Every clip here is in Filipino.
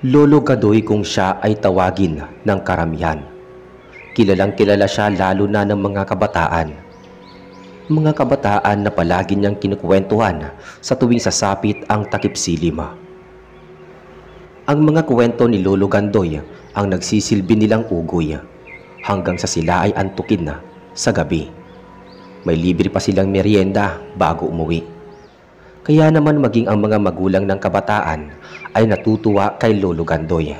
Lolo Gadoy kung siya ay tawagin ng karamihan. Kilalang kilala siya lalo na ng mga kabataan. Mga kabataan na palagi niyang kinukwentuhan sa tuwing sasapit ang takip silim. Ang mga kwento ni Lolo Gandoy ang nagsisilbi nilang ugoy hanggang sa sila ay antukin na sa gabi. May libre pa silang merienda bago umuwi. Kaya naman maging ang mga magulang ng kabataan ay natutuwa kay Lolo Gandoy.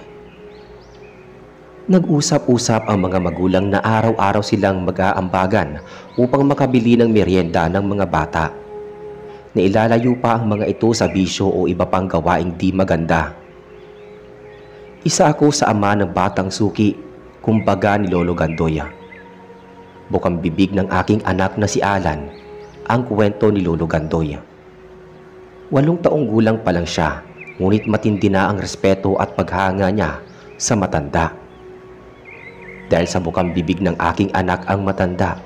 Nag-usap-usap ang mga magulang na araw-araw silang mag-aambagan upang makabili ng merienda ng mga bata. Nailalayo pa ang mga ito sa bisyo o iba pang gawaing di maganda. Isa ako sa ama ng batang suki, kumbaga ni Lolo Gandoy. Bukang bibig ng aking anak na si Alan, ang kwento ni Lolo Gandoy. 8 taong gulang pa lang siya, ngunit matindi na ang respeto at paghanga niya sa matanda. Dahil sa bukang bibig ng aking anak ang matanda,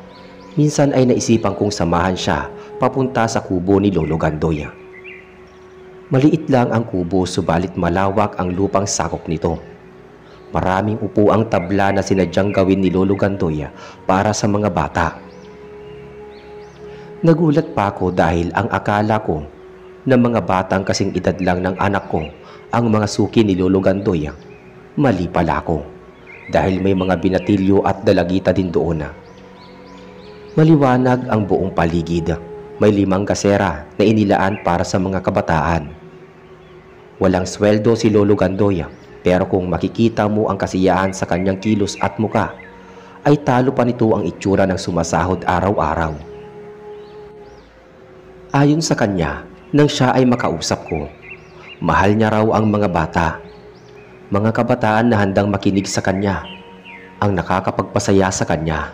minsan ay naisipan kong samahan siya papunta sa kubo ni Lolo Gandoy. Maliit lang ang kubo subalit malawak ang lupang sakop nito. Maraming upuang tabla na sinadyang gawin ni Lolo Gandoy para sa mga bata. Nagulat pa ako dahil ang akala ko na mga batang kasing edad lang ng anak ko ang mga suki ni Lolo Gandoy. Mali pala ako dahil may mga binatilyo at dalagita din doon. Maliwanag ang buong paligid. May 5 kasera na inilaan para sa mga kabataan. Walang sweldo si Lolo Gandoy, pero kung makikita mo ang kasiyahan sa kanyang kilos at muka, ay talo pa nito ang itsura ng sumasahod araw-araw. Ayon sa kanya, nang siya ay makausap ko, mahal niya raw ang mga bata. Mga kabataan na handang makinig sa kanya, ang nakakapagpasaya sa kanya.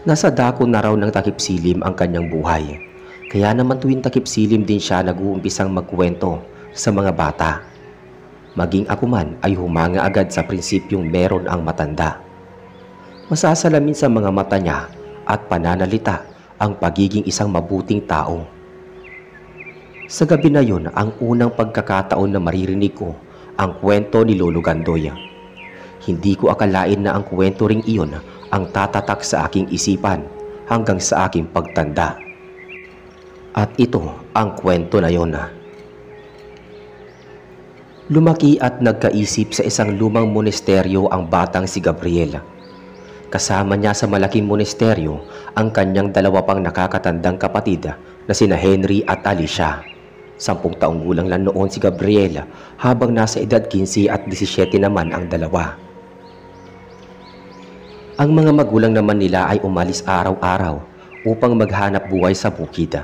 Nasa dako na raw ng takip silim ang kanyang buhay, kaya naman tuwing takip silim din siya nag-uumpisang magkwento sa mga bata. Maging ako man ay humanga agad sa prinsipyong meron ang matanda. Masasalamin sa mga mata niya at pananalita ang pagiging isang mabuting tao. Sa gabi na yun ang unang pagkakataon na maririnig ko ang kwento ni Lolo Gandoy. Hindi ko akalain na ang kwento ring iyon ang tatatak sa aking isipan hanggang sa aking pagtanda. At ito ang kwento na yun. Lumaki at nagkaisip sa isang lumang monasteryo ang batang si Gabriel. Kasama niya sa malaking monasteryo ang kanyang 2 pang nakakatandang kapatid na sina Henry at Alicia. 10 taong gulang lang noon si Gabriel habang nasa edad 15 at 17 naman ang dalawa. Ang mga magulang naman nila ay umalis araw-araw upang maghanap buhay sa bukid.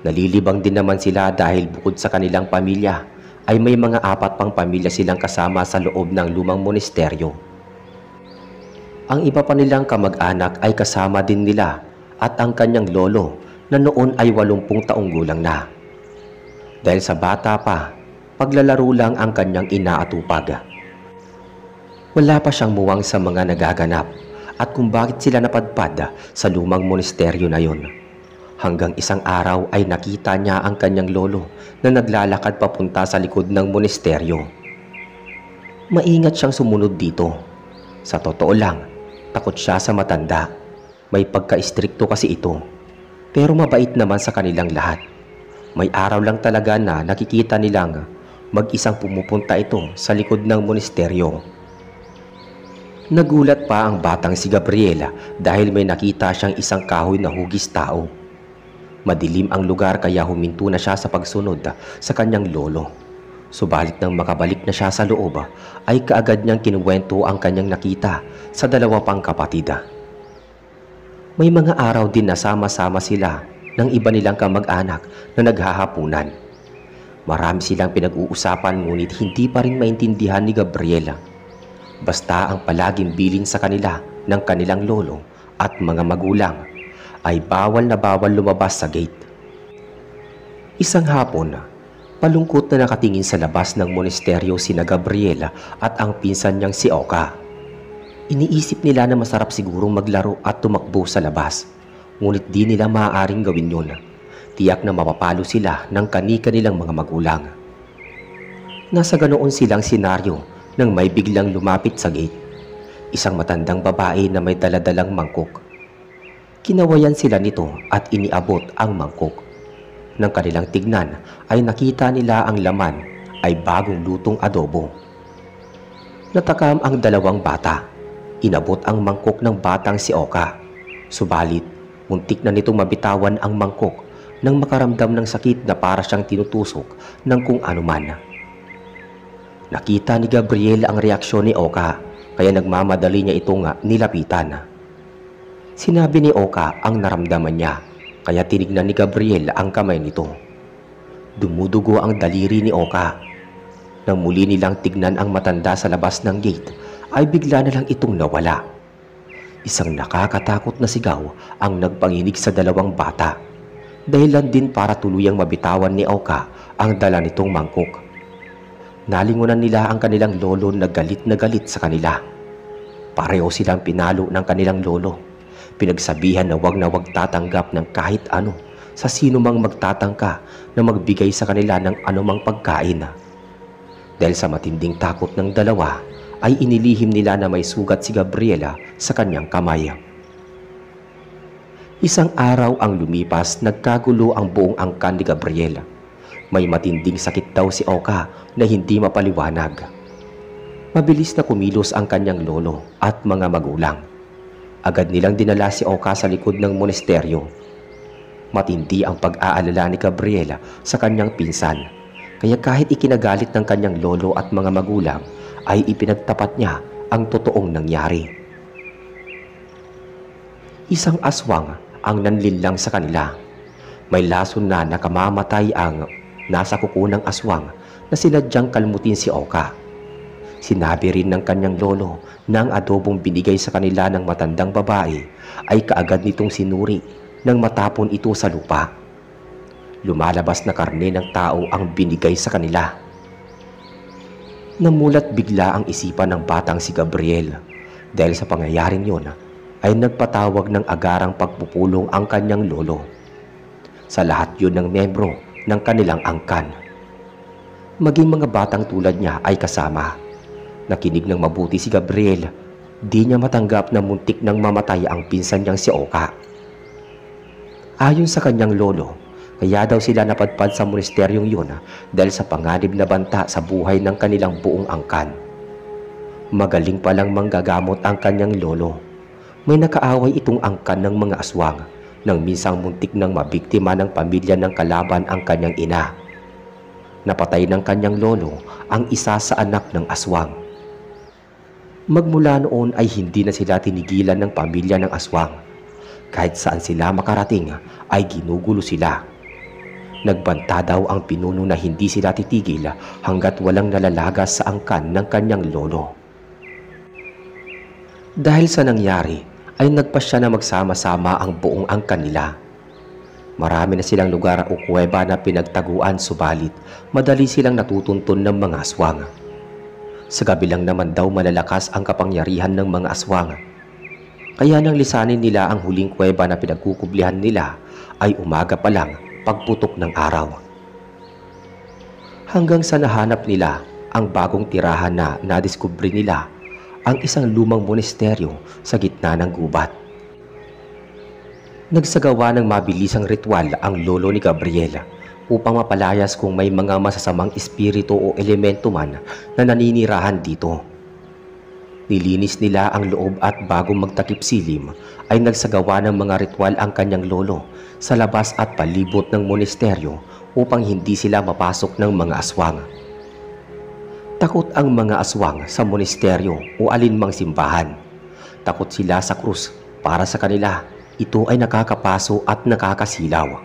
Nalilibang din naman sila dahil bukod sa kanilang pamilya ay may mga 4 pang pamilya silang kasama sa loob ng lumang monasteryo. Ang iba pa nilang kamag-anak ay kasama din nila at ang kanyang lolo na noon ay 80 taong gulang na. Dahil sa bata pa, paglalaro lang ang kanyang inaatupag. Wala pa siyang muwang sa mga nagaganap at kung bakit sila napadpad sa lumang monasteryo na yon. Hanggang isang araw ay nakita niya ang kanyang lolo na naglalakad papunta sa likod ng monasteryo. Maingat siyang sumunod dito. Sa totoo lang, takot siya sa matanda. May pagka-istrikto kasi ito. Pero mabait naman sa kanilang lahat. May araw lang talaga na nakikita nilang mag-isang pumupunta ito sa likod ng monasteryo. Nagulat pa ang batang si Gabriela dahil may nakita siyang isang kahoy na hugis tao. Madilim ang lugar kaya huminto na siya sa pagsunod sa kanyang lolo. Subalit nang makabalik na siya sa loob ay kaagad niyang kinuwento ang kanyang nakita sa 2 pang kapatid. May mga araw din na sama-sama sila ng iba nilang kamag-anak na naghahapunan. Marami silang pinag-uusapan ngunit hindi pa rin maintindihan ni Gabriela. Basta ang palaging bilin sa kanila ng kanilang lolo at mga magulang ay bawal na bawal lumabas sa gate. Isang hapon, palungkot na nakatingin sa labas ng monasteryo sina Gabriela at ang pinsan niyang si Oka. Iniisip nila na masarap sigurong maglaro at tumakbo sa labas, ngunit di nila maaaring gawin yun. Tiyak na mapapalo sila ng kani-kanilang mga magulang. Nasa ganoon silang senaryo nang may biglang lumapit sa gate. Isang matandang babae na may daladalang mangkok. Kinawayan sila nito at iniabot ang mangkok. Nang kanilang tignan ay nakita nila ang laman ay bagong lutong adobo. Natakam ang dalawang bata. Inabot ang mangkok ng batang si Oka. Subalit, muntik na nitong mabitawan ang mangkok nang makaramdam ng sakit na para siyang tinutusok ng kung anuman. Nakita ni Gabriel ang reaksyon ni Oka, kaya nagmamadali niya itong nilapitan. Sinabi ni Oka ang naramdaman niya, kaya tinignan ni Gabriel ang kamay nito. Dumudugo ang daliri ni Oka. Nang muli nilang tignan ang matanda sa labas ng gate, ay bigla na lang itong nawala. Isang nakakatakot na sigaw ang nagpanginig sa dalawang bata. Dahilan din para tuluyang mabitawan ni Oka ang dala nitong mangkok. Nalingunan nila ang kanilang lolo na galit sa kanila. Pareho silang pinalo ng kanilang lolo. Pinagsabihan na wag tatanggap ng kahit ano sa sino mang magtatangka na magbigay sa kanila ng anumang pagkain. Dahil sa matinding takot ng dalawa, ay inilihim nila na may sugat si Gabriela sa kanyang kamay. Isang araw ang lumipas, nagkagulo ang buong angkan ni Gabriela. May matinding sakit daw si Oka na hindi mapaliwanag. Mabilis na kumilos ang kanyang lolo at mga magulang. Agad nilang dinala si Oka sa likod ng monasteryo. Matindi ang pag-aalala ni Gabriela sa kanyang pinsan, kaya kahit ikinagalit ng kanyang lolo at mga magulang, ay ipinagtapat niya ang totoong nangyari. Isang aswang ang nanlinlang sa kanila. May lason na nakamamatay ang nasa kuko ng aswang na sinadyang kalmutin si Oka. Sinabi rin ng kanyang lolo na ang adobong binigay sa kanila ng matandang babae ay kaagad nitong sinuri nang matapon ito sa lupa. Lumalabas na karne ng tao ang binigay sa kanila. Namulat bigla ang isipan ng batang si Gabriel. Dahil sa pangyayaring yon ay nagpatawag ng agarang pagpupulong ang kanyang lolo. Sa lahat yun ng membro ng kanilang angkan. Maging mga batang tulad niya ay kasama. Nakinig ng mabuti si Gabriel. Di niya matanggap na muntik nang mamatay ang pinsan niyang si Oka. Ayon sa kanyang lolo, kaya daw sila napadpad sa monesteryong yun dahil sa panganib na banta sa buhay ng kanilang buong angkan. Magaling palang manggagamot ang kanyang lolo. May nakaaway itong angkan ng mga aswang nang minsang muntik nang mabiktima ng pamilya ng kalaban ang kanyang ina. Napatay ng kanyang lolo ang isa sa anak ng aswang. Magmula noon ay hindi na sila tinigilan ng pamilya ng aswang. Kahit saan sila makarating ay ginugulo sila. Nagbanta daw ang pinuno na hindi sila titigil hanggat walang nalalagas sa angkan ng kanyang lolo. Dahil sa nangyari ay nagpasya na magsama-sama ang buong angkan nila. Marami na silang lugar o kuweba na pinagtaguan, subalit madali silang natutuntun ng mga aswang. Sa gabi lang naman daw malalakas ang kapangyarihan ng mga aswang. Kaya nang lisanin nila ang huling kuweba na pinagkukublihan nila ay umaga pa lang pagputok ng araw. Hanggang sa nahanap nila ang bagong tirahan na nadiskubre nila, ang isang lumang monasteryo sa gitna ng gubat. Nagsagawa ng mabilisang ritual ang lolo ni Gabriela upang mapalayas kung may mga masasamang espiritu o elemento man na naninirahan dito. Nilinis nila ang loob at bago magtakip silim ay nagsagawa ng mga ritual ang kanyang lolo sa labas at palibot ng monasteryo upang hindi sila mapasok ng mga aswang. Takot ang mga aswang sa monasteryo o alinmang simbahan. Takot sila sa krus. Para sa kanila, ito ay nakakapaso at nakakasilaw.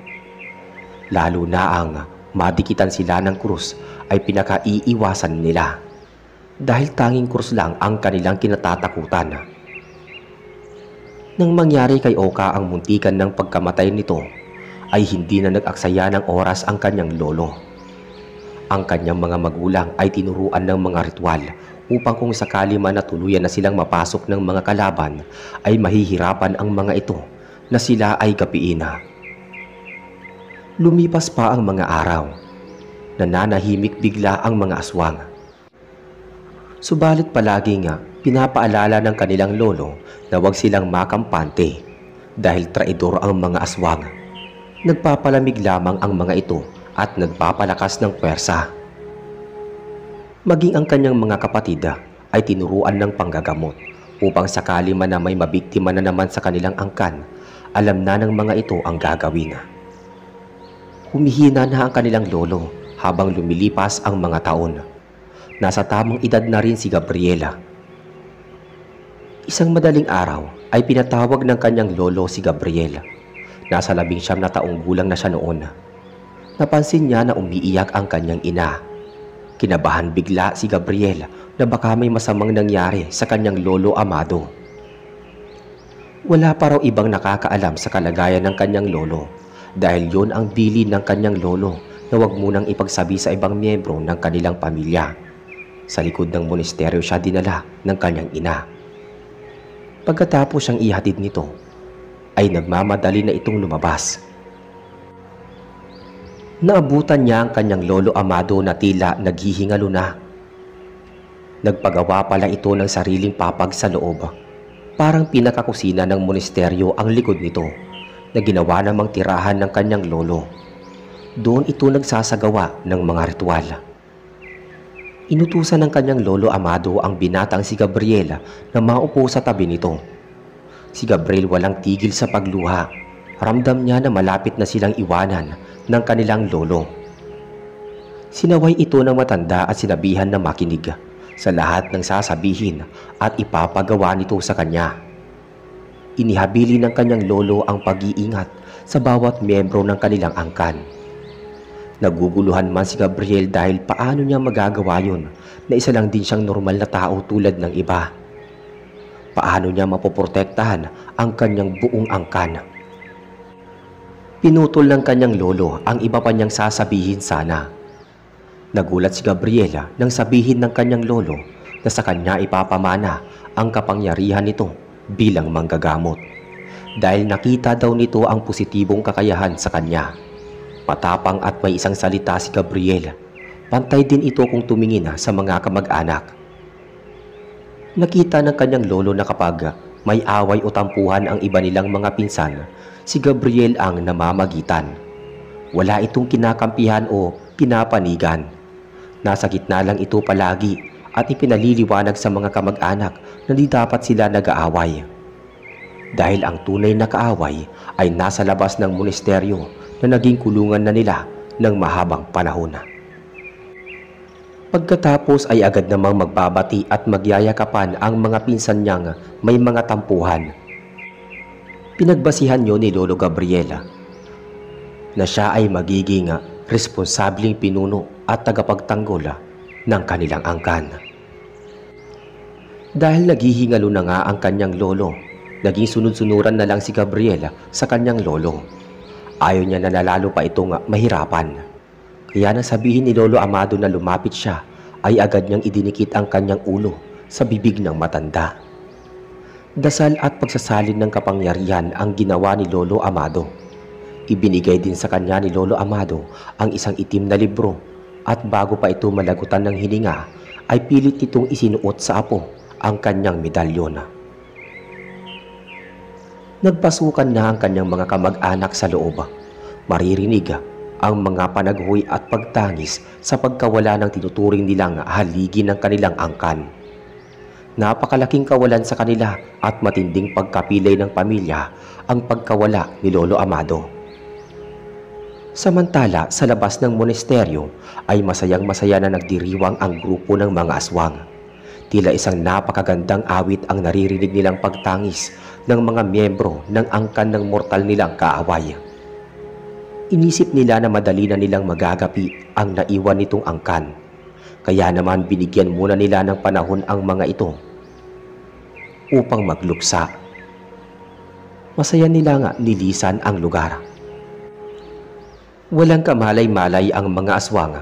Lalo na ang madikitan sila ng krus ay pinakaiiwasan nila. Dahil tanging krus lang ang kanilang kinatatakutan. Nang mangyari kay Oka ang muntikan ng pagkamatay nito, ay hindi na nag-aksaya ng oras ang kanyang lolo. Ang kanyang mga magulang ay tinuruan ng mga ritual upang kung sakali man na tuluyan na silang mapasok ng mga kalaban ay mahihirapan ang mga ito na sila ay gapiin na. Lumipas pa ang mga araw. nananahimik bigla ang mga aswang. Subalit palagi nga pinapaalala ng kanilang lolo na huwag silang makampante dahil traidor ang mga aswang. Nagpapalamig lamang ang mga ito at nagpapalakas ng puwersa. Maging ang kanyang mga kapatid ay tinuruan ng panggagamot upang sakali man na may mabiktima na naman sa kanilang angkan, alam na ng mga ito ang gagawin. Humihina na ang kanilang lolo habang lumilipas ang mga taon. Nasa tamang edad na rin si Gabriela. Isang madaling araw ay pinatawag ng kanyang lolo si Gabriel. Nasa 19 na taong gulang na siya noon. Napansin niya na umiiyak ang kanyang ina. Kinabahan bigla si Gabriel na baka may masamang nangyari sa kanyang lolo Amado. Wala pa raw ibang nakakaalam sa kalagayan ng kanyang lolo dahil yon ang bilin ng kanyang lolo na huwag munang ipagsabi sa ibang miyembro ng kanilang pamilya. Sa likod ng monasteryo siya dinala ng kanyang ina. Pagkatapos siyang ihatid nito, ay nagmamadali na itong lumabas. Naabutan niya ang kanyang lolo Amado na tila naghihingalo na. Nagpagawa pala ito ng sariling papag sa loob. Parang pinakakusina ng monasteryo ang likod nito na ginawa namang tirahan ng kanyang lolo. Doon ito nagsasagawa ng mga ritual. Inutusan ng kanyang lolo Amado ang binatang si Gabriela na maupo sa tabi nito. Si Gabriel walang tigil sa pagluha. Ramdam niya na malapit na silang iwanan ng kanilang lolo. Sinaway ito ng matanda at sinabihan na makinig sa lahat ng sasabihin at ipapagawa nito sa kanya. Inihabili ng kanyang lolo ang pag-iingat sa bawat miyembro ng kanilang angkan. Naguguluhan man si Gabriel dahil paano niya magagawa yun na isa lang din siyang normal na tao tulad ng iba. Paano niya mapoprotektahan ang kanyang buong angkan? Pinutol ng kanyang lolo ang iba pa niyang sasabihin sana. Nagulat si Gabriela nang sabihin ng kanyang lolo na sa kanya ipapamana ang kapangyarihan nito bilang manggagamot. Dahil nakita daw nito ang positibong kakayahan sa kanya. Matapang at may isang salita si Gabriel. Pantay din ito kung tumingin sa mga kamag-anak. Nakita ng kanyang lolo na kapag may away o tampuhan ang iba nilang mga pinsan, si Gabriel ang namamagitan. Wala itong kinakampihan o pinapanigan. Nasa gitna lang ito palagi at ipinaliliwanag sa mga kamag-anak na di dapat sila nag-aaway. Dahil ang tunay na kaaway ay nasa labas ng monasteryo na naging kulungan na nila ng mahabang panahon. Pagkatapos ay agad namang magbabati at magyayakapan ang mga pinsan niyang may mga tampuhan. Pinagbasihan niyo ni Lolo Gabriela na siya ay magiging responsabling pinuno at tagapagtanggol ng kanilang angkan. Dahil naghihingalo na nga ang kanyang lolo, naging sunod-sunuran na lang si Gabriela sa kanyang lolo. Ayaw niya na lalo pa itong mahirapan. Kaya nang sabihin ni Lolo Amado na lumapit siya, ay agad niyang idinikit ang kanyang ulo sa bibig ng matanda. Dasal at pagsasalin ng kapangyarihan ang ginawa ni Lolo Amado. Ibinigay din sa kanya ni Lolo Amado ang isang itim na libro at bago pa ito malagutan ng hininga, ay pilit itong isinuot sa apo ang kanyang medalyon. Nagpasukan na ang kanyang mga kamag-anak sa loob. Maririnig ang mga panaghoy at pagtangis sa pagkawala ng tinuturing nilang haligi ng kanilang angkan. Napakalaking kawalan sa kanila at matinding pagkapilay ng pamilya ang pagkawala ni Lolo Amado. Samantala, sa labas ng monasteryo ay masayang-masaya na nagdiriwang ang grupo ng mga aswang. Tila isang napakagandang awit ang naririnig nilang pagtangis ng mga miyembro ng angkan ng mortal nilang kaaway. Inisip nila na madali na nilang magagapi ang naiwan nitong angkan. Kaya naman binigyan muna nila ng panahon ang mga ito upang magluksa. Masaya nila nga nilisan ang lugar. Walang kamalay-malay ang mga aswang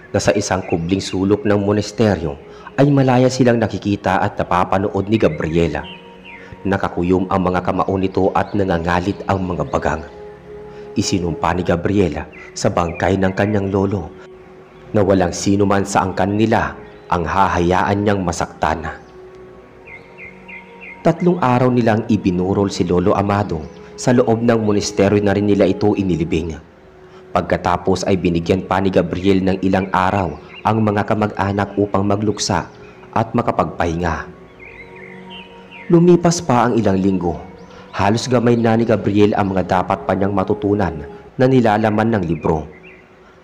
na sa isang kubling sulok ng monasteryo ay malaya silang nakikita at napapanood ni Gabriela. Nakakuyom ang mga kamao nito at nangangalit ang mga bagang. Isinumpa ni Gabriela sa bangkay ng kanyang lolo na walang sino man sa angkan nila ang hahayaan niyang masaktan. 3 araw nilang ibinurol si Lolo Amado sa loob ng monasteryo na rin nila ito inilibing. Pagkatapos ay binigyan pa ni Gabriel ng ilang araw ang mga kamag-anak upang magluksa at makapagpahinga. Lumipas pa ang ilang linggo. Halos gamay na ni Gabriel ang mga dapat pa niyang matutunan na nilalaman ng libro.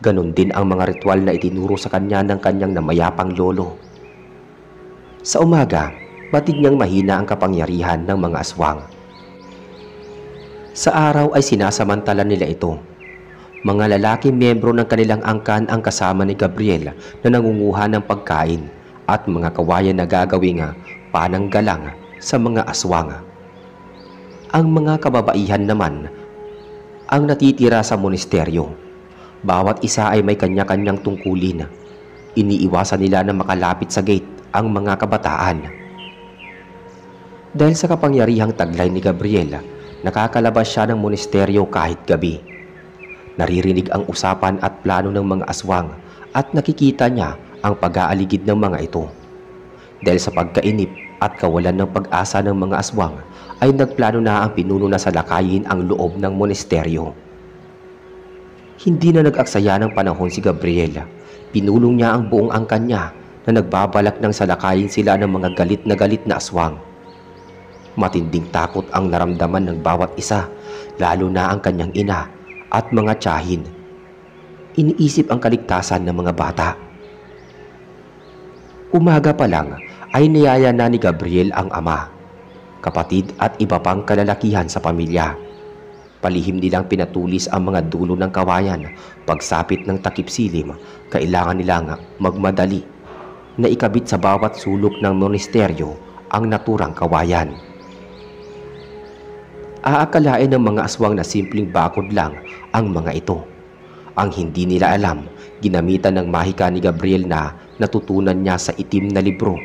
Ganon din ang mga ritual na itinuro sa kanya ng kanyang namayapang lolo. Sa umaga, batid niyang mahina ang kapangyarihan ng mga aswang. Sa araw ay sinasamantala nila ito. Mga lalaki miyembro ng kanilang angkan ang kasama ni Gabriel na nangunguha ng pagkain at mga kawayan na gagawing pananggalang sa mga aswang. Ang mga kababaihan naman ang natitira sa monasteryo. Bawat isa ay may kanya-kanyang tungkulin. Iniiwasan nila na makalapit sa gate ang mga kabataan. Dahil sa kapangyarihang taglay ni Gabriel, nakakalabas siya ng monasteryo kahit gabi. Naririnig ang usapan at plano ng mga aswang at nakikita niya ang pag-aaligid ng mga ito. Dahil sa pagkainip at kawalan ng pag-asa ng mga aswang, ay nagplano na ang pinuno na salakayin ang loob ng monasteryo. Hindi na nag-aksaya ng panahon si Gabriel. Pinulong niya ang buong angkan niya na nagbabalak ng salakayin sila ng mga galit na aswang. Matinding takot ang naramdaman ng bawat isa, lalo na ang kanyang ina at mga tiyahin. Iniisip ang kaligtasan ng mga bata. Umaga pa lang ay niyaya na ni Gabriel ang ama, kapatid at iba pang kalalakihan sa pamilya. Palihim nilang pinatulis ang mga dulo ng kawayan. Pagsapit ng takip silim, kailangan nilang magmadali na ikabit sa bawat sulok ng monasteryo ang naturang kawayan. Aakalain ng mga aswang na simpleng bakod lang ang mga ito. Ang hindi nila alam, ginamitan ng mahika ni Gabriel na natutunan niya sa itim na libro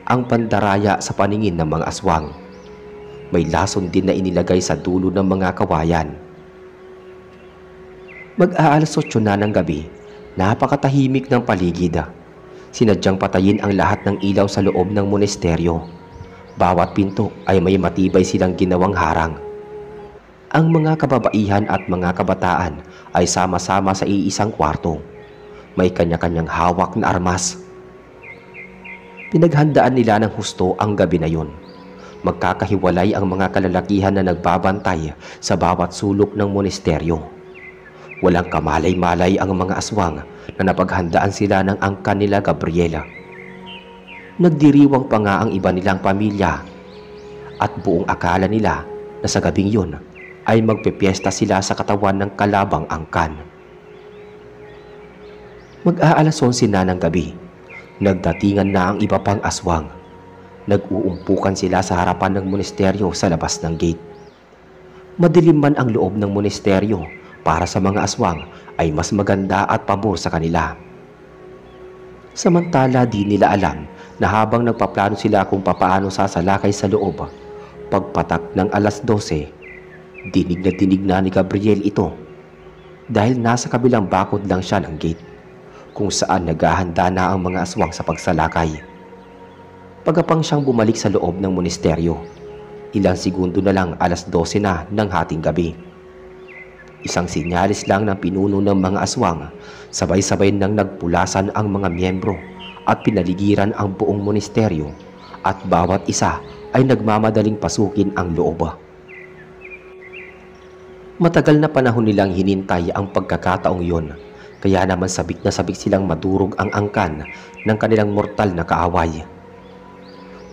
ang pandaraya sa paningin ng mga aswang. May lason din na inilagay sa dulo ng mga kawayan. Mag-aalas 8 na ng gabi, napakatahimik ng paligid. Sinadyang patayin ang lahat ng ilaw sa loob ng monasteryo. Bawat pinto ay may matibay silang ginawang harang. Ang mga kababaihan at mga kabataan ay sama-sama sa iisang kwarto. May kanya-kanyang hawak na armas. Pinaghandaan nila ng husto ang gabi na yun. Magkakahiwalay ang mga kalalakihan na nagbabantay sa bawat sulok ng monasteryo. Walang kamalay-malay ang mga aswang na napaghandaan sila ng angkan nila Gabriela. Nagdiriwang pa nga ang iba nilang pamilya at buong akala nila na sa gabing yun ay magpepiesta sila sa katawan ng kalabang angkan. Mag-aalas 11 na ng gabi, nagdatingan na ang iba pang aswang. Nag-uumpukan sila sa harapan ng monasteryo sa labas ng gate. Madilim man ang loob ng monasteryo, para sa mga aswang ay mas maganda at pabor sa kanila. Samantala di nila alam na habang nagpaplano sila kung papaano sasalakay sa loob, pagpatak ng alas 12, dinig na ni Gabriel ito dahil nasa kabilang bakod lang siya ng gate kung saan naghahanda na ang mga aswang sa pagsalakay. Pagkapang siyang bumalik sa loob ng monasteryo, ilang segundo na lang alas 12 na ng hating gabi. Isang sinyalis lang ng pinuno ng mga aswang, sabay-sabay nang nagpulasan ang mga miyembro at pinaligiran ang buong monasteryo at bawat isa ay nagmamadaling pasukin ang loob. Matagal na panahon nilang hinintay ang pagkakataong yon, kaya naman sabik na sabik silang madurog ang angkan ng kanilang mortal na kaaway.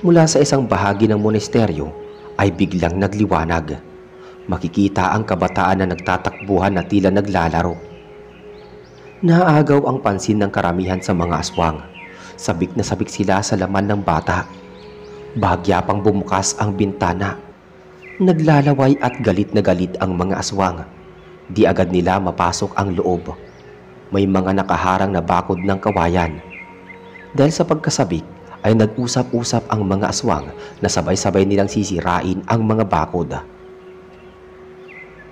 Mula sa isang bahagi ng monasteryo ay biglang nagliwanag. Makikita ang kabataan na nagtatakbuhan na tila naglalaro. Naagaw ang pansin ng karamihan sa mga aswang. Sabik na sabik sila sa laman ng bata. Bahagya pang bumukas ang bintana. Naglalaway at galit na galit ang mga aswang. Di agad nila mapasok ang loob. May mga nakaharang na bakod ng kawayan. Dahil sa pagkasabik ay nag-usap-usap ang mga aswang na sabay-sabay nilang sisirain ang mga bakod.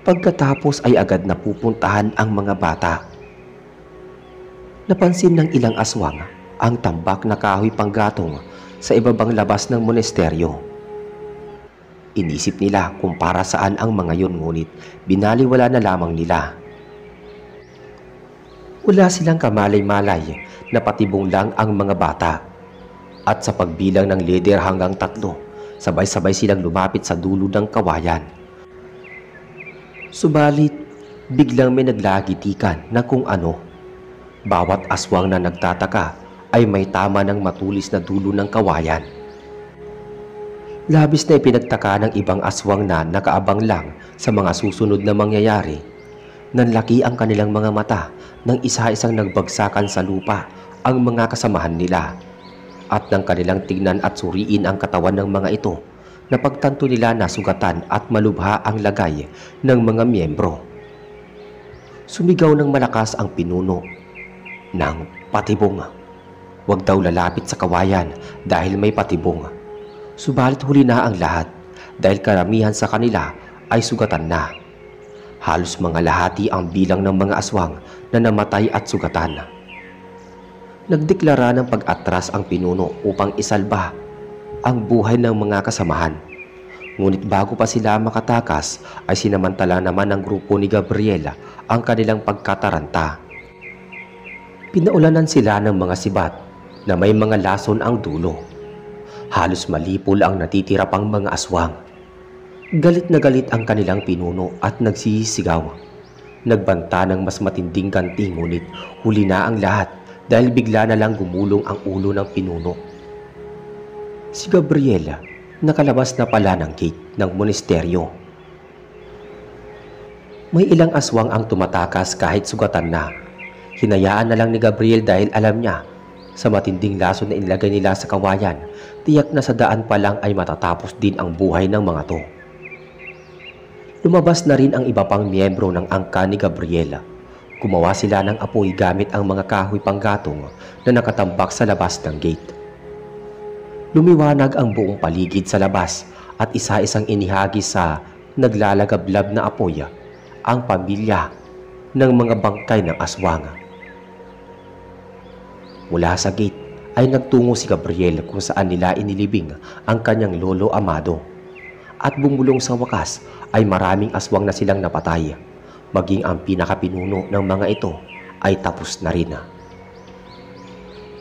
Pagkatapos ay agad na pupuntahan ang mga bata. Napansin ng ilang aswang ang tambak na kahoy panggatong sa ibabang labas ng monasteryo. Inisip nila kung para saan ang mga yon, ngunit binaliwala na lamang nila. Wala silang kamalay-malay na patibong lang ang mga bata. At sa pagbilang ng leader hanggang 3, sabay-sabay silang lumapit sa dulo ng kawayan. Subalit, biglang may naglagitikan na kung ano. Bawat aswang na nagtataka ay may tama ng matulis na dulo ng kawayan. Labis na ipinagtaka ng ibang aswang na nakaabang lang sa mga susunod na mangyayari. Nanlaki ang kanilang mga mata nang isa-isang nagbagsakan sa lupa ang mga kasamahan nila. At nang kanilang tignan at suriin ang katawan ng mga ito, napagtanto nila na sugatan at malubha ang lagay ng mga miyembro. Sumigaw ng malakas ang pinuno ng patibong. Huwag daw lalapit sa kawayan dahil may patibong. Subalit huli na ang lahat dahil karamihan sa kanila ay sugatan na. Halos mga lahati ang bilang ng mga aswang na namatay at sugatan. Nagdeklara ng pag-atras ang pinuno upang isalba ang buhay ng mga kasamahan. Ngunit bago pa sila makatakas ay sinamantala naman ng grupo ni Gabriela ang kanilang pagkataranta. Pinaulanan sila ng mga sibat na may mga lason ang dulo. Halos malipol ang natitira pang mga aswang. Galit na galit ang kanilang pinuno at nagsisigaw. Nagbanta ng mas matinding ganti, ngunit huli na ang lahat dahil bigla na lang gumulong ang ulo ng pinuno. Si Gabriela nakalabas na pala ng gate ng monasteryo. May ilang aswang ang tumatakas kahit sugatan na. Hinayaan na lang ni Gabriel dahil alam niya sa matinding lason na inilagay nila sa kawayan, tiyak na sa daan pa lang ay matatapos din ang buhay ng mga to. Lumabas na rin ang iba pang miyembro ng angka ni Gabriela. Gumawa sila ng apoy gamit ang mga kahoy panggatong na nakatambak sa labas ng gate. Lumiwanag ang buong paligid sa labas at isa-isang inihagis sa naglalagablab na apoy ang pamilya ng mga bangkay ng aswang. Mula sa gate ay nagtungo si Gabriel kung saan nila inilibing ang kanyang lolo Amado. At bumulong sa wakas ay maraming aswang na silang napatay. Maging ang pinakapinuno ng mga ito ay tapos na rin.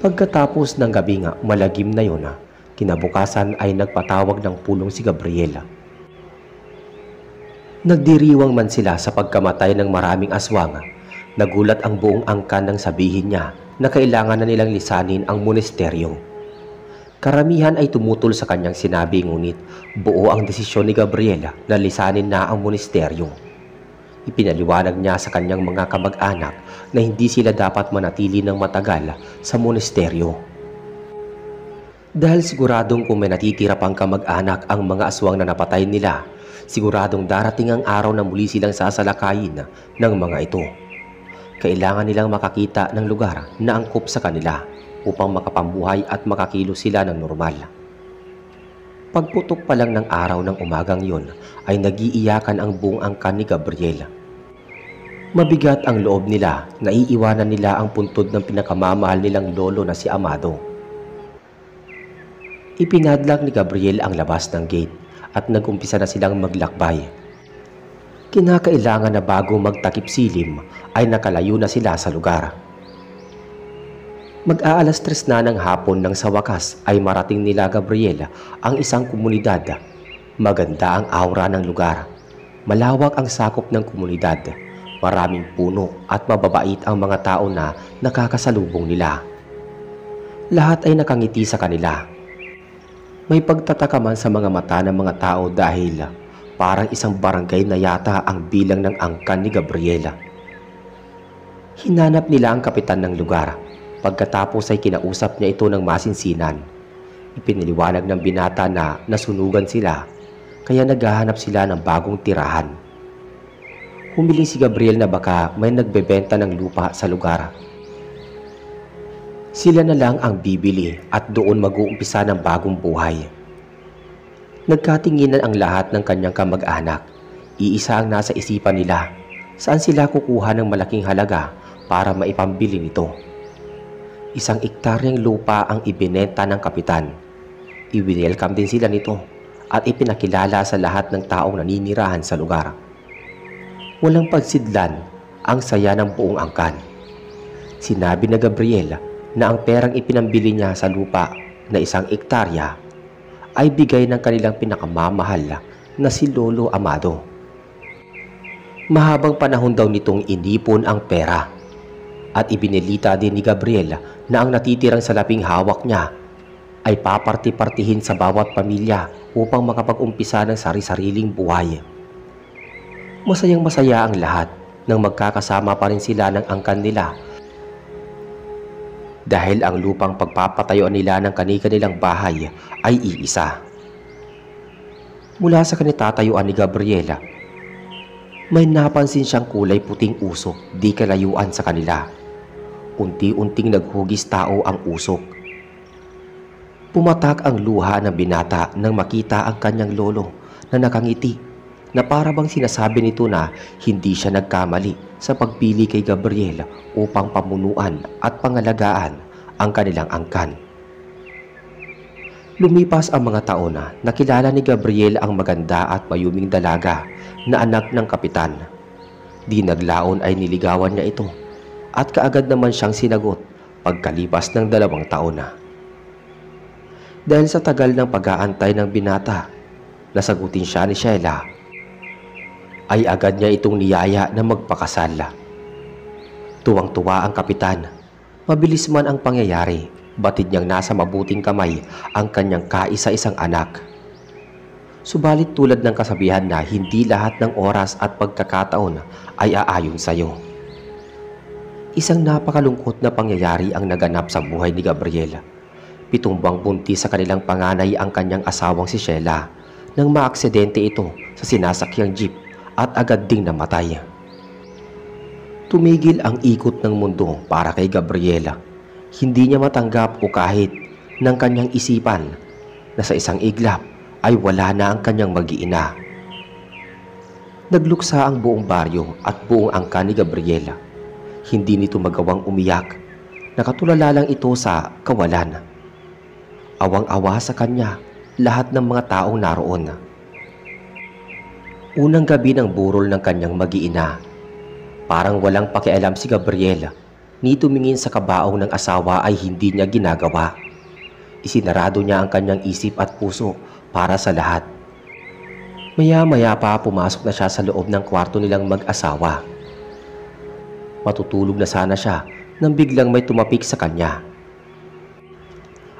Pagkatapos ng gabi nga malagim na yon, kinabukasan ay nagpatawag ng pulong si Gabriela. Nagdiriwang man sila sa pagkamatay ng maraming aswang. Nagulat ang buong angkan nang sabihin niya na kailangan na nilang lisanin ang monasteryo. Karamihan ay tumutol sa kanyang sinabi, ngunit buo ang desisyon ni Gabriela na lisanin na ang monasteryo. Ipinaliwanag niya sa kanyang mga kamag-anak na hindi sila dapat manatili ng matagal sa monasteryo. Dahil siguradong kung may natitira pang kamag-anak ang mga aswang na napatay nila, siguradong darating ang araw na muli silang sasalakayin ng mga ito. Kailangan nilang makakita ng lugar na angkop sa kanila upang makapambuhay at makakilo sila ng normal. Pagputok pa lang ng araw ng umagang yon ay nagiiyakan ang buong angkan ni Gabriela. Mabigat ang loob nila na iiwanan nila ang puntod ng pinakamamahal nilang lolo na si Amado. Ipinadlock ni Gabriel ang labas ng gate at nagumpisa na silang maglakbay. Kinakailangan na bago magtakip silim ay nakalayo na sila sa lugar. Mag-aalas 3 na ng hapon nang sa wakas ay marating nila Gabriela ang isang komunidad. Maganda ang aura ng lugar. Malawak ang sakop ng komunidad. Maraming puno at mababait ang mga tao na nakakasalubong nila. Lahat ay nakangiti sa kanila. May pagtataka man sa mga mata ng mga tao dahil parang isang barangay na yata ang bilang ng angkan ni Gabriela. Hinanap nila ang kapitan ng lugar. Pagkatapos ay kinausap niya ito ng masinsinan. Ipiniliwanag ng binata na nasunugan sila, kaya naghahanap sila ng bagong tirahan. Humiling si Gabriel na baka may nagbebenta ng lupa sa lugar. Sila na lang ang bibili at doon mag-uumpisa ng bagong buhay. Nagkatinginan ang lahat ng kanyang kamag-anak. Iisa ang nasa isipan nila, saan sila kukuha ng malaking halaga para maipambili nito. Isang ektaryang lupa ang ibinenta ng kapitan. I-welcome din sila nito at ipinakilala sa lahat ng taong naninirahan sa lugar. Walang pagsidlan, ang saya ng buong angkan. Sinabi na Gabriel na ang perang ipinambili niya sa lupa na 1 ektarya ay bigay ng kanilang pinakamamahal na si Lolo Amado. Mahabang panahon daw nitong inipon ang pera at ibinilita din ni Gabriel na ang natitirang salaping hawak niya ay paparti-partihin sa bawat pamilya upang makapag-umpisa ng sari-sariling buhay. Masayang masaya ang lahat nang magkakasama pa rin sila ng angkan nila dahil ang lupang pagpapatayuan nila ng kani-kanilang bahay ay iisa. Mula sa kanitatayuan ni Gabriela, may napansin siyang kulay puting usok di kalayuan sa kanila. Unti-unting naghugis tao ang usok. Pumatak ang luha ng binata nang makita ang kanyang lolo na nakangiti na para bang sinasabi nito na hindi siya nagkamali sa pagpili kay Gabriel upang pamunuan at pangalagaan ang kanilang angkan. Lumipas ang mga taon na nakilala ni Gabriel ang maganda at mayuming dalaga na anak ng kapitan. Di naglaon ay niligawan niya ito at kaagad naman siyang sinagot pagkalipas ng 2 taon na. Dahil sa tagal ng pag-aantay ng binata, nasagutin siya ni Sheila, ay agad niya itong niyaya na magpakasal. Tuwang-tuwa ang kapitan. Mabilis man ang pangyayari, batid niyang nasa mabuting kamay ang kanyang kaisa-isang anak. Subalit tulad ng kasabihan na hindi lahat ng oras at pagkakataon ay aayon sa iyo. Isang napakalungkot na pangyayari ang naganap sa buhay ni Gabriel. 7 buwang buntis sa kanilang panganay ang kanyang asawang si Sheila nang maaksidente ito sa sinasakyang jeep at agad ding namatay. Tumigil ang ikot ng mundo para kay Gabriela. Hindi niya matanggap o kahit ng kanyang isipan na sa isang iglap ay wala na ang kanyang mag-iina. Nagluksa ang buong baryo at buong angkan ni Gabriela. Hindi nito magawang umiyak. Nakatulala lang ito sa kawalan. Awang-awa sa kanya lahat ng mga taong naroon. Unang gabi ng burol ng kanyang mag-iina. Parang walang pakialam si Gabriela. Ni tumingin sa kabaong ng asawa ay hindi niya ginagawa. Isinarado niya ang kanyang isip at puso para sa lahat. Maya-maya pa pumasok na siya sa loob ng kwarto nilang mag-asawa. Matutulog na sana siya nang biglang may tumapik sa kanya.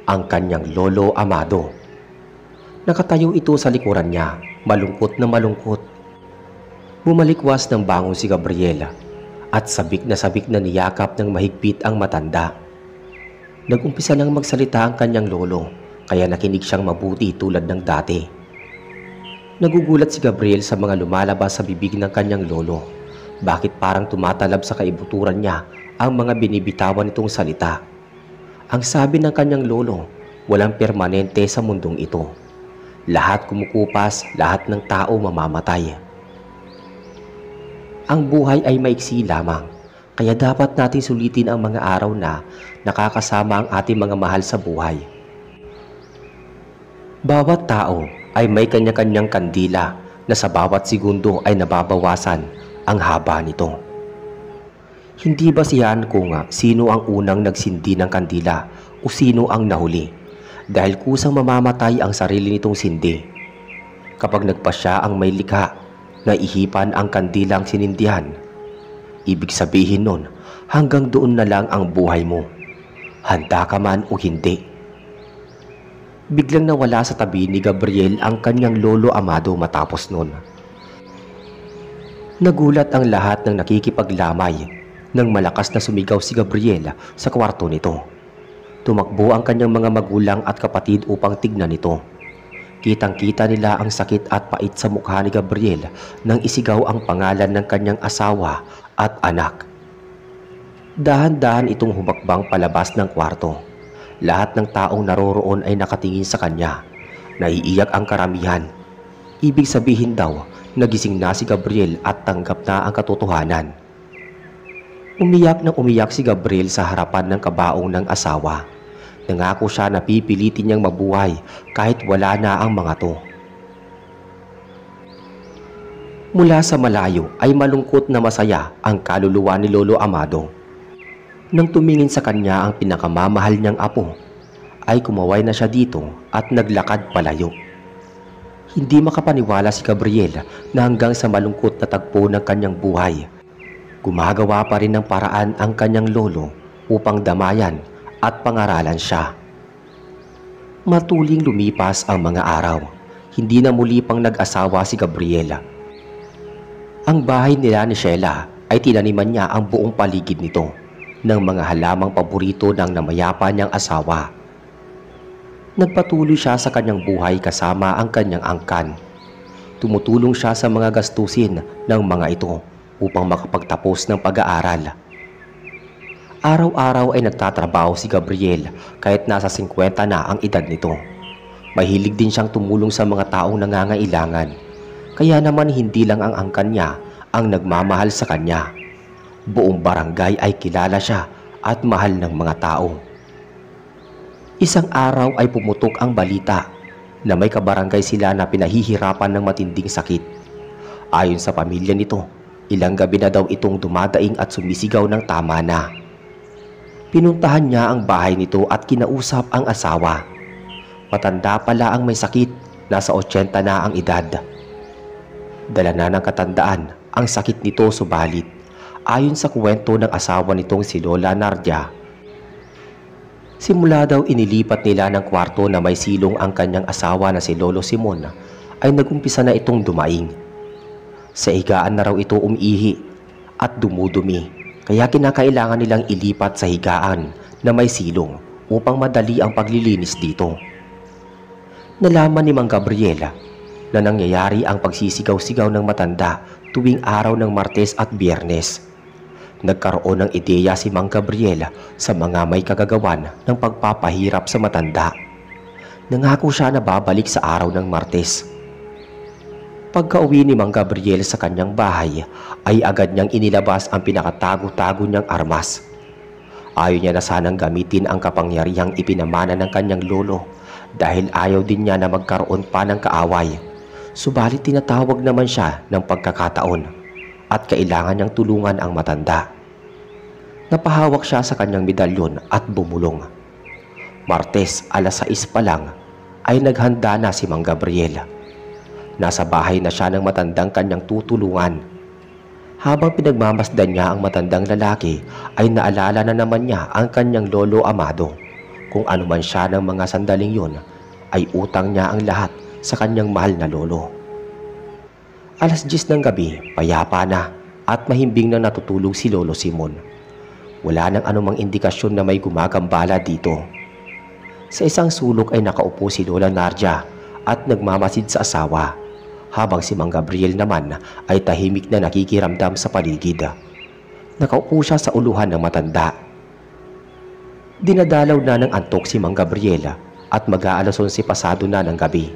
Ang kanyang Lolo Amado. Nakatayo ito sa likuran niya, malungkot na malungkot. Bumalikwas ng bangon si Gabriela at sabik na niyakap ng mahigpit ang matanda. Nag-umpisa nang magsalita ang kanyang lolo, kaya nakinig siyang mabuti tulad ng dati. Nagugulat si Gabriel sa mga lumalabas sa bibig ng kanyang lolo. Bakit parang tumatalab sa kaibuturan niya ang mga binibitawan nitong salita? Ang sabi ng kanyang lolo, walang permanente sa mundong ito. Lahat kumukupas, lahat ng tao mamamatay. Ang buhay ay maiksi lamang, kaya dapat natin sulitin ang mga araw na nakakasama ang ating mga mahal sa buhay. Bawat tao ay may kanya-kanyang kandila na sa bawat segundo ay nababawasan ang haba nito. Hindi basihan kung sino ang unang nagsindi ng kandila o sino ang nahuli, dahil kusang mamamatay ang sarili nitong sindi. Kapag nagpasya ang may likha na ihipan ang kandilang sinindihan, ibig sabihin nun hanggang doon na lang ang buhay mo, handa ka man o hindi. Biglang nawala sa tabi ni Gabriel ang kanyang Lolo Amado matapos nun. Nagulat ang lahat ng nakikipaglamay nang malakas na sumigaw si Gabriel sa kwarto nito. Tumakbo ang kanyang mga magulang at kapatid upang tignan ito. Kitang-kita nila ang sakit at pait sa mukha ni Gabriel nang isigaw ang pangalan ng kanyang asawa at anak. Dahan-dahan itong humakbang palabas ng kwarto. Lahat ng taong naroroon ay nakatingin sa kanya. Naiiyak ang karamihan. Ibig sabihin daw, nagising na si Gabriel at tanggap na ang katotohanan. Umiyak nang umiyak si Gabriel sa harapan ng kabaong ng asawa. Nangako siya na pipilitin niyang mabuhay kahit wala na ang mga to. Mula sa malayo ay malungkot na masaya ang kaluluwa ni Lolo Amado. Nang tumingin sa kanya ang pinakamamahal niyang apo, ay kumaway na siya dito at naglakad palayo. Hindi makapaniwala si Gabriel na hanggang sa malungkot na tagpo ng kanyang buhay, gumagawa pa rin ng paraan ang kanyang lolo upang damayan at pangaralan siya. Matuling lumipas ang mga araw, hindi na muli pang nag-asawa si Gabriela. Ang bahay nila ni Sheila ay tinaniman niya ang buong paligid nito ng mga halamang paborito ng namayapa niyang asawa. Nagpatuloy siya sa kanyang buhay kasama ang kanyang angkan. Tumutulong siya sa mga gastusin ng mga ito upang makapagtapos ng pag-aaral. Araw-araw ay nagtatrabaho si Gabriel kahit nasa 50 na ang edad nito. Mahilig din siyang tumulong sa mga taong nangangailangan. Kaya naman hindi lang ang angkan niya ang nagmamahal sa kanya. Buong barangay ay kilala siya at mahal ng mga tao. Isang araw ay pumutok ang balita na may kabarangay sila na pinahihirapan ng matinding sakit. Ayon sa pamilya nito, ilang gabi na daw itong dumadaing at sumisigaw ng tama na. Pinuntahan niya ang bahay nito at kinausap ang asawa. Matanda pala ang may sakit, nasa 80 na ang edad. Dala na ng katandaan ang sakit nito subalit, ayon sa kwento ng asawa nitong si Lola Nardia, simula daw inilipat nila ng kwarto na may silong ang kanyang asawa na si Lolo Simon ay nagumpisa na itong dumaing. Sa higaan na raw ito umiihi at dumudumi. Kaya kinakailangan nilang ilipat sa higaan na may silong upang madali ang paglilinis dito. Nalaman ni Mang Gabriela na nangyayari ang pagsisigaw-sigaw ng matanda tuwing araw ng Martes at Biyernes. Nagkaroon ng ideya si Mang Gabriela sa mga may kagagawan ng pagpapahirap sa matanda. Nangako siya na babalik sa araw ng Martes. Pagka-uwi ni Mang Gabriel sa kanyang bahay, ay agad niyang inilabas ang pinakatago-tago niyang armas. Ayaw niya na sanang gamitin ang kapangyarihang ipinamana ng kanyang lolo dahil ayaw din niya na magkaroon pa ng kaaway. Subalit tinatawag naman siya ng pagkakataon at kailangan niyang tulungan ang matanda. Napahawak siya sa kanyang medalyon at bumulong. Martes, alas 6 pa lang, ay naghanda na si Mang Gabriel. Nasa bahay na siya ng matandang kanyang tutulungan. Habang pinagmamasdan niya ang matandang lalaki, ay naalala na naman niya ang kanyang Lolo Amado. Kung ano man siya ng mga sandaling yon, ay utang niya ang lahat sa kanyang mahal na lolo. Alas 10 ng gabi, payapa na at mahimbing na natutulog si Lolo Simon. Wala nang anumang indikasyon na may gumagambala dito. Sa isang sulok ay nakaupo si Lola Nardia at nagmamasid sa asawa, habang si Mang Gabriel naman ay tahimik na nakikiramdam sa paligid. Nakaupo siya sa uluhan ng matanda. Dinadalaw na ng antok si Mang Gabriel at mag-aalas 11 pasado na ng gabi.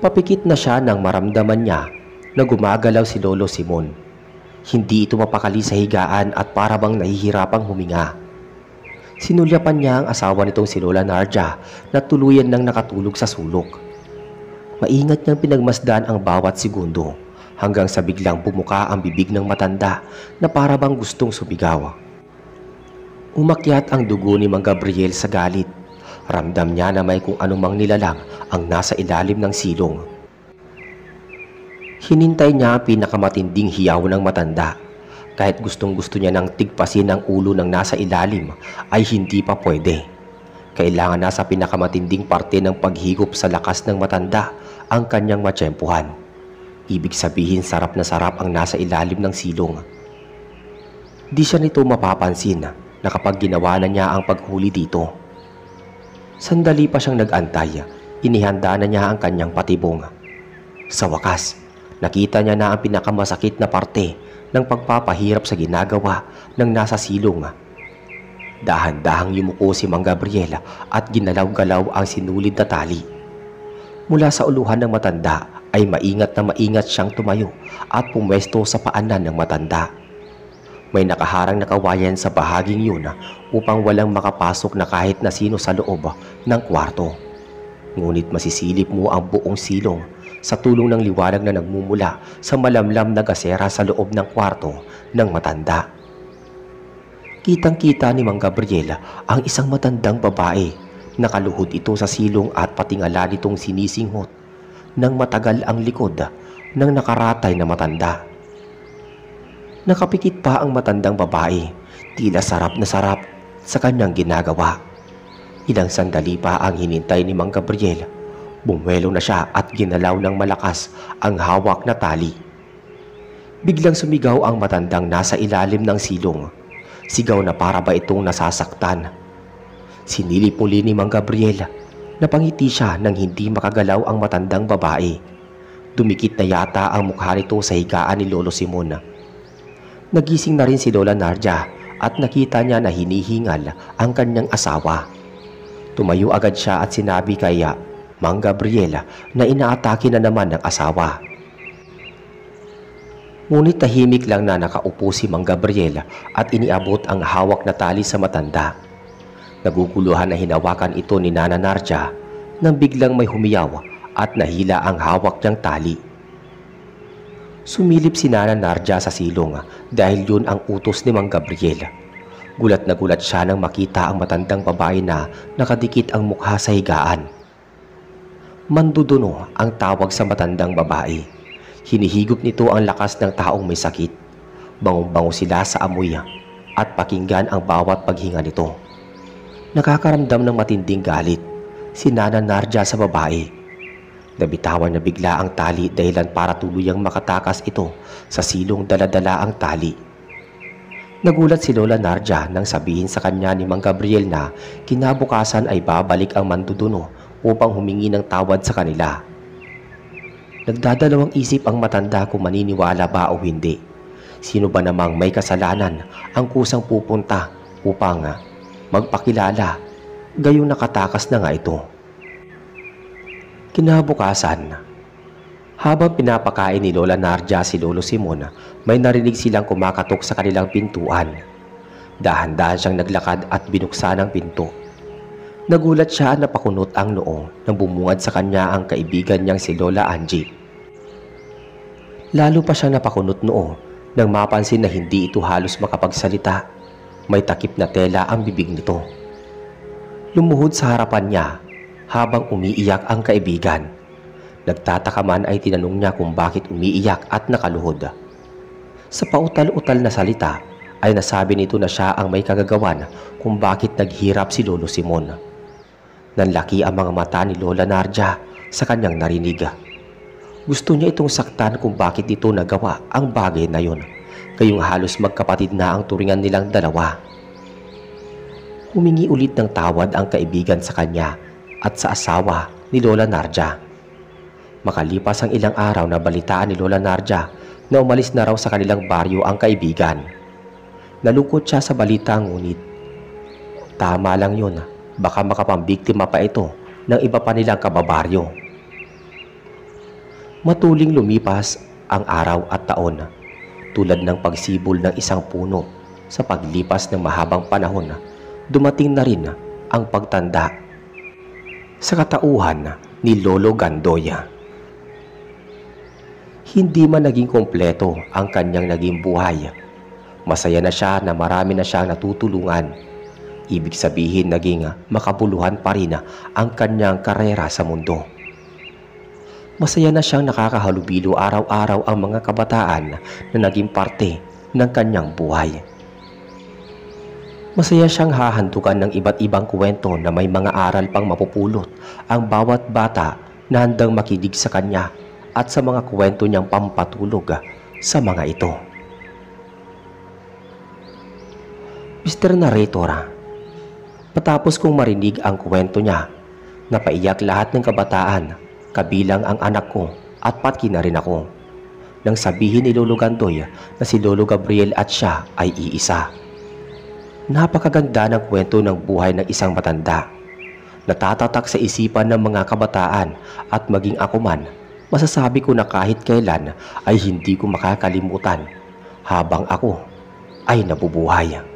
Papikit na siya nang maramdaman niya na gumagalaw si Lolo Simon. Hindi ito mapakali sa higaan at para bang nahihirapang huminga. Sinulyapan niya ang asawa nitong si Lola Nardia na tuluyan nang nakatulog sa sulok. Maingat niyang pinagmasdan ang bawat segundo hanggang sa biglang bumuka ang bibig ng matanda na para bang gustong sumigaw. Umakyat ang dugo ni Mang Gabriel sa galit. Ramdam niya na may kung anumang nilalang ang nasa ilalim ng silong. Hinintay niya ang pinakamatinding hiyaw ng matanda. Kahit gustong-gusto niya nang tigpasin ang ulo ng nasa ilalim ay hindi pa pwede. Kailangan nasa pinakamatinding parte ng paghigop sa lakas ng matanda ang kanyang matsyempuhan. Ibig sabihin sarap na sarap ang nasa ilalim ng silong. Di siya nito mapapansin na kapag ginawa na niya ang paghuli dito. Sandali pa siyang nag-antay, inihanda na niya ang kanyang patibong. Sa wakas, nakita niya na ang pinakamasakit na parte ng pagpapahirap sa ginagawa ng nasa silong. Dahan-dahang yumuko si Mang Gabriel at ginalaw-galaw ang sinulid na tali. Mula sa uluhan ng matanda ay maingat na maingat siyang tumayo at pumwesto sa paanan ng matanda. May nakaharang na kawayan sa bahaging yun upang walang makapasok na kahit na sino sa loob ng kwarto. Ngunit masisilip mo ang buong silong sa tulong ng liwanag na nagmumula sa malamlam na gasera sa loob ng kwarto ng matanda. Kitang-kita ni Mang Gabriel ang isang matandang babae. Nakaluhod ito sa silong at patingala nitong sinisinghot ng matagal ang likod ng nakaratay na matanda. Nakapikit pa ang matandang babae, tila sarap na sarap sa kanyang ginagawa. Ilang sandali pa ang hinintay ni Mang Gabriel. Bumuelo na siya at ginalaw ng malakas ang hawak na tali. Biglang sumigaw ang matandang nasa ilalim ng silong. Sigaw na para ba itong nasasaktan. Sinilip muli ni Mang Gabriel. Napangiti siya nang hindi makagalaw ang matandang babae. Dumikit na yata ang mukha nito sa higaan ni Lolo Simon. Nagising na rin si Lola Nardia at nakita niya na hinihingal ang kanyang asawa. Tumayo agad siya at sinabi kay Mang Gabriel na inaatake na naman ng asawa. Ngunit tahimik lang na nakaupo si Mang Gabriel at iniabot ang hawak na tali sa matanda. Naguguluhan na hinawakan ito ni Nana Nardia nang biglang may humiyaw at nahila ang hawak niyang tali. Sumilip si Nana Nardia sa silong dahil yun ang utos ni Mang Gabriel. Gulat na gulat siya nang makita ang matandang babae na nakadikit ang mukha sa higaan. Manduduno ang tawag sa matandang babae. Hinihigop nito ang lakas ng taong may sakit. Bangong-bango sila sa amoy at pakinggan ang bawat paghinga nito. Nakakaramdam ng matinding galit si Nana Nardia sa babae. Nabitawan na bigla ang tali dahilan para tuluyang makatakas ito sa silong dala-dala ang tali. Nagulat si Lola Nardia nang sabihin sa kanya ni Mang Gabriel na kinabukasan ay babalik ang manduduno upang humingi ng tawad sa kanila. Nagdadalawang isip ang matanda kung maniniwala ba o hindi. Sino ba namang may kasalanan ang kusang pupunta upang magpakilala, gayong nakatakas na nga ito. Kinabukasan, habang pinapakain ni Lola Nardia si Lolo Simon, may narinig silang kumakatok sa kanilang pintuan. Dahan-dahan siyang naglakad at binuksan ang pinto. Nagulat siya na pakunot ang noo nang bumungad sa kanya ang kaibigan niyang si Lola Angie. Lalo pa siyang napakunot noo nang mapansin na hindi ito halos makapagsalita. May takip na tela ang bibig nito. Lumuhod sa harapan niya habang umiiyak ang kaibigan. Nagtataka man ay tinanong niya kung bakit umiiyak at nakaluhod. Sa pautal-utal na salita ay nasabi nito na siya ang may kagagawan kung bakit naghirap si Lolo Simon. Nanlaki ang mga mata ni Lola Nardia sa kanyang narinig. Gusto niya itong saktan kung bakit ito nagawa ang bagay na yon, gayong halos magkapatid na ang turingan nilang dalawa. Humingi ulit ng tawad ang kaibigan sa kanya at sa asawa ni Lola Nardia. Makalipas ang ilang araw na balitaan ni Lola Nardia na umalis na raw sa kanilang baryo ang kaibigan. Nalungkot siya sa balita ngunit tama lang yun, baka makapambiktima pa ito ng iba pa nilang kababaryo. Matuling lumipas ang araw at taon tulad ng pagsibol ng isang puno. Sa paglipas ng mahabang panahon, dumating na rin ang pagtanda sa katauhan ni Lolo Gandoya. Hindi man naging kompleto ang kanyang naging buhay. Masaya na siya na marami na siyang natutulungan. Ibig sabihin naging makabuluhan pa rin ang kanyang karera sa mundo. Masaya na siyang nakakahalubilo araw-araw ang mga kabataan na naging parte ng kanyang buhay. Masaya siyang hahantukan ng iba't ibang kwento na may mga aral pang mapupulot ang bawat bata na handang makinig sa kanya at sa mga kwento niyang pampatulog sa mga ito. Mr. Narrator, matapos kong marinig ang kwento niya, napaiyak lahat ng kabataan, kabilang ang anak ko at pati na rin ako. Nang sabihin ni Lolo Gandoy na si Lolo Gabriel at siya ay iisa. Napakaganda ng kwento ng buhay ng isang matanda. Natatatak sa isipan ng mga kabataan at maging ako man, masasabi ko na kahit kailan ay hindi ko makakalimutan habang ako ay nabubuhay.